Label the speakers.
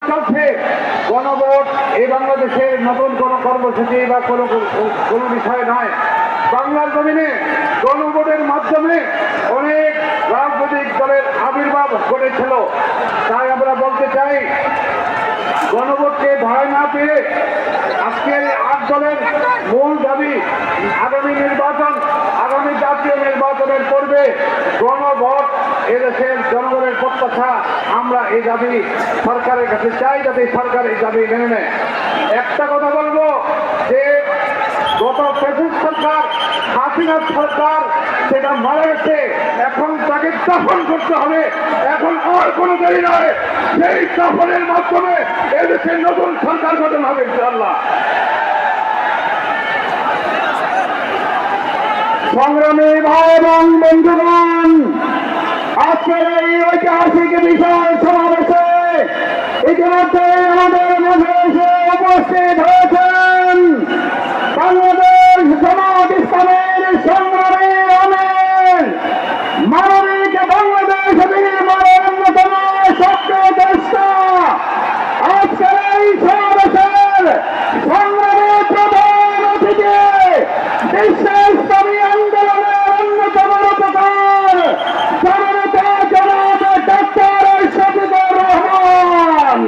Speaker 1: চলছে। গণভোট এই বাংলাদেশের নতুন কোনো কর্মসূচি বা কোনো বিষয় নয়। বাংলার জমিনে গণভোটের মাধ্যমে অনেক রাজনৈতিক দলের আবির্ভাব ঘটেছিল। তাই আমরা বলতে চাই, গণভোটকে ভয় না পেয়ে আজকের 8 দলের মূল দাবি আগামী নির্বাচন, আগামী জাতীয় নির্বাচনের পূর্বে গণভোট এদেশের জনগণের প্রত্যাশা। আমরা এই দাবি সরকারের কাছে চাই, যাতে সরকার এই দাবি মেনে নেয়। একটা কথা বলবো যে গত ফ্যাসিস্ট সরকার, হাসিনা সরকার, সেটা মারা গেছে। এখন তাকে দাফন করতে হবে। এখন আর কোনো দেরি নয়। সেই দাফনের মাধ্যমে এদেশের নতুন সরকার গঠন হবে ইনশাআল্লাহ। সংগ্রামী ভাই এবং বন্ধুগণ, আজকের এই ঐতিহাসিক বিষয় সমাবেশে ইতিমধ্যে আমাদের মাঝে এসে উপস্থিত হয়েছেন বাংলাদেশ জামাত ইসলামের সংগ্রামী আমির, মানবিক বাংলাদেশ নির্মাণের অন্যতম সক্রিয় চেষ্টা। আজকের এই সমাবেশের সংগ্রামী প্রধান অতিথি, বিশ্ব ইসলামী আন্দোলনের অন্যতম রূপকার জননেতা জনাব ডক্টর শফিকুর রহমান।